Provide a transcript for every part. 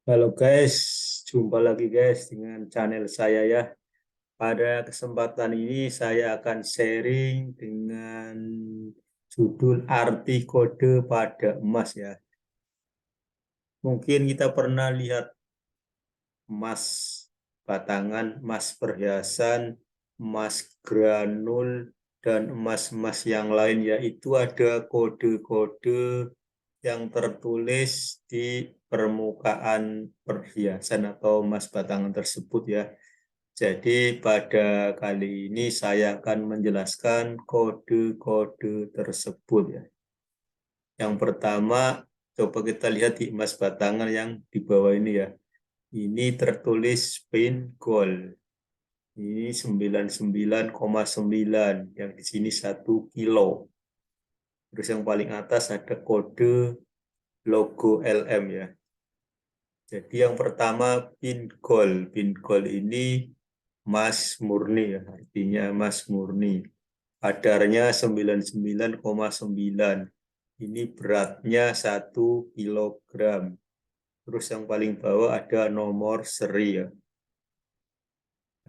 Halo guys, jumpa lagi guys dengan channel saya ya. Pada kesempatan ini saya akan sharing dengan judul arti kode pada emas ya. Mungkin kita pernah lihat emas batangan, emas perhiasan, emas granul, dan emas-emas yang lain ya. Itu ada kode-kode yang tertulis di permukaan perhiasan atau emas batangan tersebut ya. Jadi pada kali ini saya akan menjelaskan kode-kode tersebut ya. Yang pertama, coba kita lihat di emas batangan yang di bawah ini ya. Ini tertulis pin gold. Ini 99,9, yang di sini 1 kilo. Terus yang paling atas ada kode logo LM ya. Jadi yang pertama pin gold. Pin gold ini emas murni ya, artinya emas murni. Kadarnya 99,9. Ini beratnya 1 kilogram. Terus yang paling bawah ada nomor seri ya.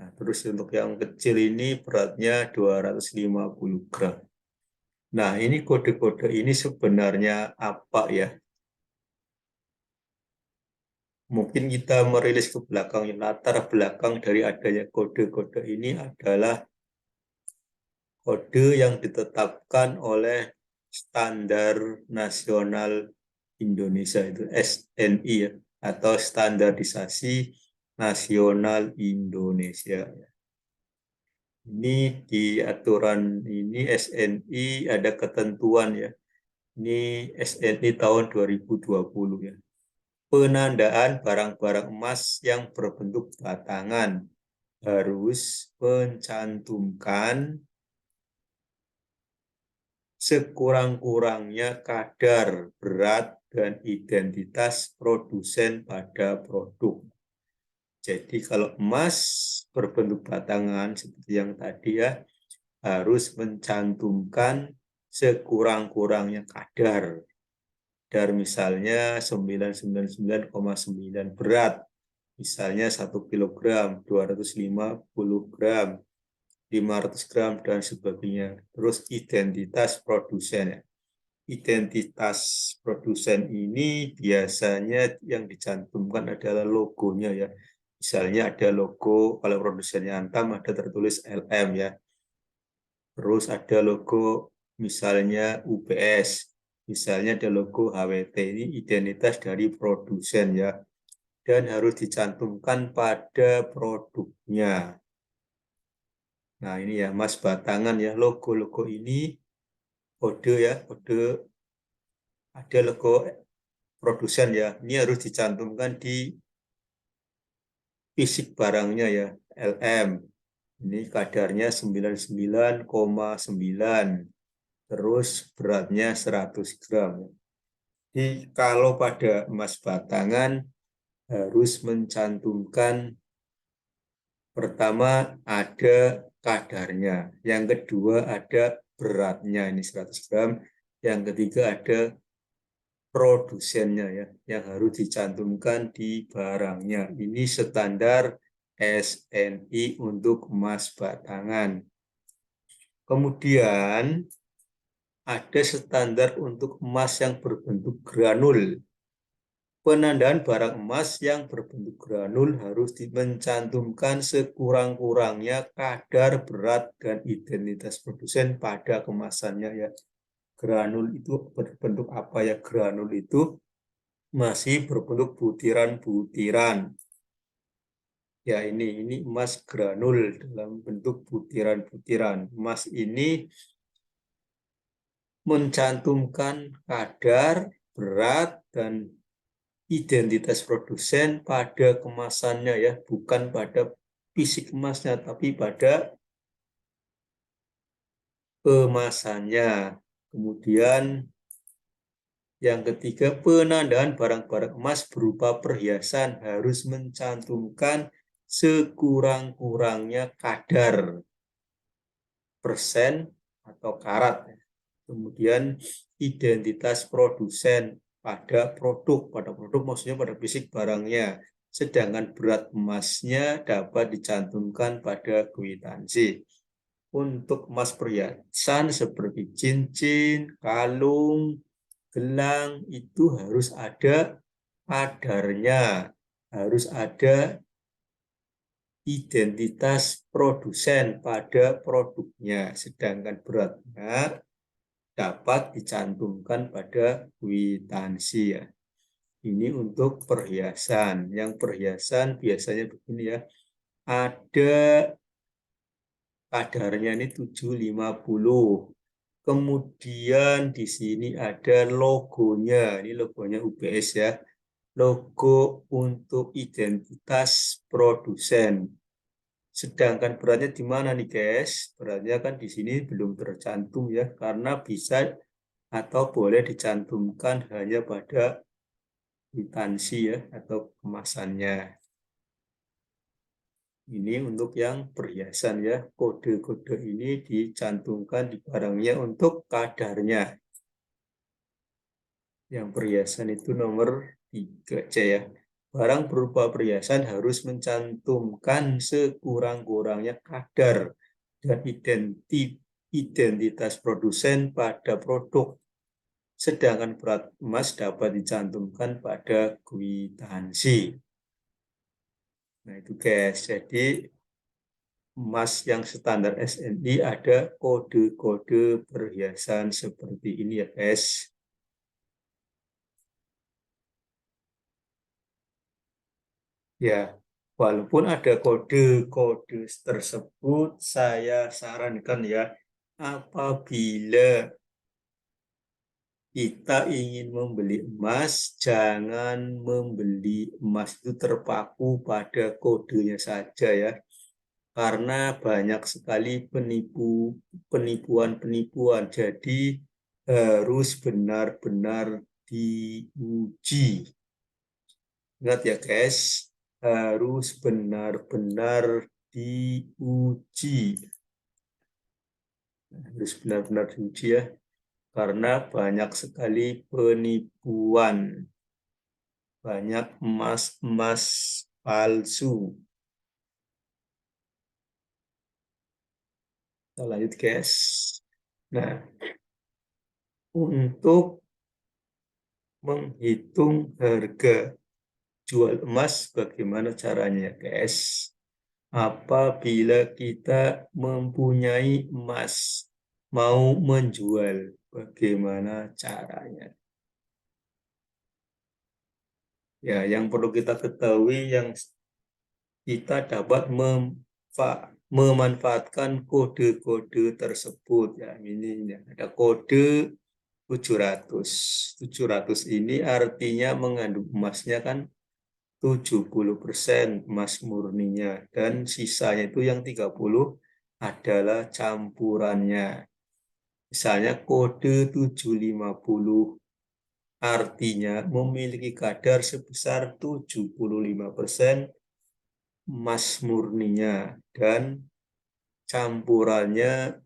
Nah, terus untuk yang kecil ini beratnya 250 gram. Nah, ini kode-kode ini sebenarnya apa ya? Mungkin kita merilis ke belakang, latar belakang dari adanya kode-kode ini adalah kode yang ditetapkan oleh Standar Nasional Indonesia, itu SNI ya, atau Standarisasi Nasional Indonesia. Ini di aturan ini SNI ada ketentuan ya. Ini SNI tahun 2020 ya. Penandaan barang-barang emas yang berbentuk batangan harus mencantumkan sekurang-kurangnya kadar, berat, dan identitas produsen pada produk. Jadi kalau emas berbentuk batangan seperti yang tadi ya, harus mencantumkan sekurang-kurangnya kadar. Kadar misalnya 999,9, berat misalnya 1 kilogram, 250 gram, 500 gram, dan sebagainya. Terus identitas produsen ya. Identitas produsen ini biasanya yang dicantumkan adalah logonya ya. Misalnya ada logo, kalau produsennya Antam ada tertulis LM ya. Terus ada logo misalnya UPS, misalnya ada logo HWT, ini identitas dari produsen ya. Dan harus dicantumkan pada produknya. Nah ini ya emas batangan ya, logo-logo ini kode ya, kode ada logo produsen ya. Ini harus dicantumkan di fisik barangnya ya, LM. Ini kadarnya 99,9. Terus beratnya 100 gram. Jadi kalau pada emas batangan harus mencantumkan pertama ada kadarnya, yang kedua ada beratnya ini 100 gram, yang ketiga ada produsennya ya, yang harus dicantumkan di barangnya. Ini standar SNI untuk emas batangan. Kemudian ada standar untuk emas yang berbentuk granul. Penandaan barang emas yang berbentuk granul harus mencantumkan sekurang-kurangnya kadar, berat, dan identitas produsen pada kemasannya ya. Granul itu berbentuk apa ya? Granul itu masih berbentuk butiran-butiran. Ya ini emas granul dalam bentuk butiran-butiran. Emas ini mencantumkan kadar, berat, dan identitas produsen pada kemasannya ya, bukan pada fisik emasnya, tapi pada kemasannya. Kemudian yang ketiga, penandaan barang-barang emas berupa perhiasan harus mencantumkan sekurang-kurangnya kadar, persen atau karat. Kemudian identitas produsen pada produk. Pada produk maksudnya pada fisik barangnya. Sedangkan berat emasnya dapat dicantumkan pada kwitansi. Untuk emas perhiasan seperti cincin, kalung, gelang itu harus ada kadarnya, harus ada identitas produsen pada produknya, sedangkan beratnya dapat dicantumkan pada kwitansi ya. Ini untuk perhiasan. Yang perhiasan biasanya begini ya, ada kadarnya ini 750. Kemudian di sini ada logonya, ini logonya UBS ya. Logo untuk identitas produsen. Sedangkan beratnya di mana nih guys? Beratnya kan di sini belum tercantum ya, karena bisa atau boleh dicantumkan hanya pada kwitansi ya atau kemasannya. Ini untuk yang perhiasan ya. Kode-kode ini dicantumkan di barangnya untuk kadarnya. Yang perhiasan itu nomor 3C ya. Barang berupa perhiasan harus mencantumkan sekurang-kurangnya kadar dan identitas produsen pada produk. Sedangkan berat emas dapat dicantumkan pada kwitansi. Nah itu guys, jadi emas yang standar SNI ada kode-kode perhiasan seperti ini ya guys. Ya, walaupun ada kode-kode tersebut, saya sarankan ya, apabila kita ingin membeli emas, jangan membeli emas itu terpaku pada kodenya saja ya. Karena banyak sekali penipuan-penipuan. Jadi harus benar-benar diuji. Ingat ya guys, harus benar-benar diuji. Harus benar-benar diuji ya. Karena banyak sekali penipuan. Banyak emas-emas palsu. Kita lanjut guys. Nah, untuk menghitung harga jual emas, bagaimana caranya guys? Apabila kita mempunyai emas, mau menjual, bagaimana caranya? Ya, yang perlu kita ketahui, yang kita dapat memanfaatkan kode-kode tersebut. Ya, ini ada kode 700. 700 ini artinya mengandung emasnya kan 70% emas murninya, dan sisanya itu yang 30 adalah campurannya. Misalnya kode 750 artinya memiliki kadar sebesar 75% emas murninya dan campurannya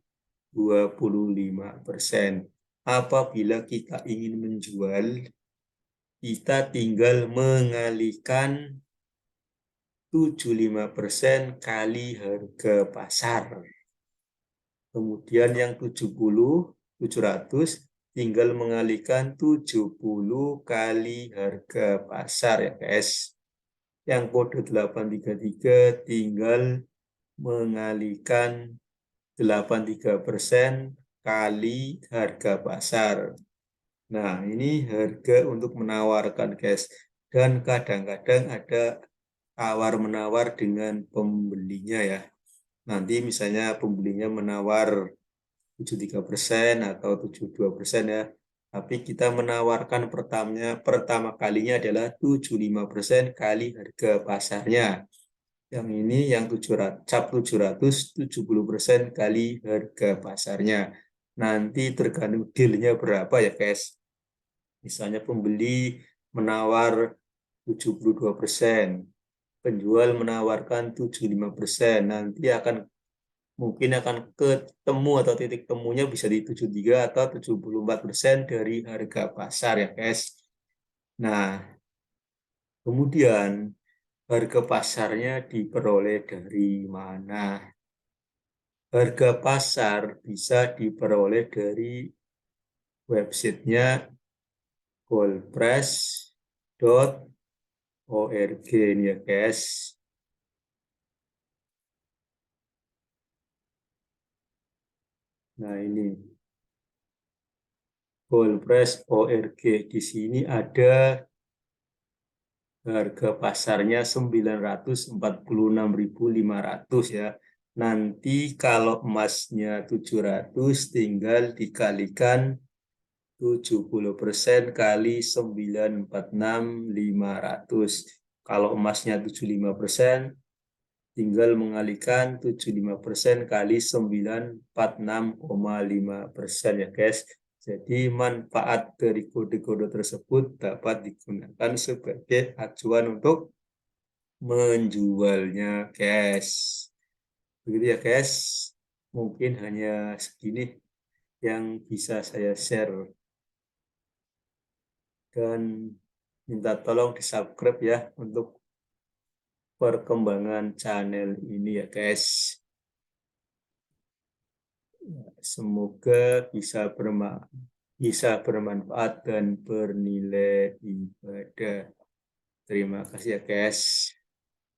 25%. Apabila kita ingin menjual, kita tinggal mengalihkan 75% kali harga pasar. Kemudian yang 700 tinggal mengalihkan 70 kali harga pasar ya guys. Yang kode 833 tinggal mengalihkan 83% kali harga pasar. Nah, ini harga untuk menawarkan guys. Dan kadang-kadang ada tawar-menawar dengan pembelinya ya. Nanti misalnya pembelinya menawar 73% atau 72% ya. Tapi kita menawarkan pertama kalinya adalah 75% kali harga pasarnya. Yang ini yang 700, 70% kali harga pasarnya. Nanti tergantung dealnya berapa ya guys. Misalnya pembeli menawar 72%, penjual menawarkan 75%, nanti mungkin akan ketemu atau titik temunya bisa di 73 atau 74% dari harga pasar ya guys. Nah, kemudian harga pasarnya diperoleh dari mana? Harga pasar bisa diperoleh dari websitenya goldpress.org ini ya guys. Nah ini goldpress.org, di sini ada harga pasarnya 946.500 ya. Nanti kalau emasnya 700 tinggal dikalikan 70% kali 946.500. Kalau emasnya 75%, tinggal mengalikan 75% kali 946,5% ya guys. Jadi manfaat dari kode-kode tersebut dapat digunakan sebagai acuan untuk menjualnya guys. Begitu ya guys. Mungkin hanya segini yang bisa saya share. Dan minta tolong di subscribe ya untuk perkembangan channel ini ya guys. Semoga bisa bermanfaat dan bernilai ibadah. Terima kasih ya guys.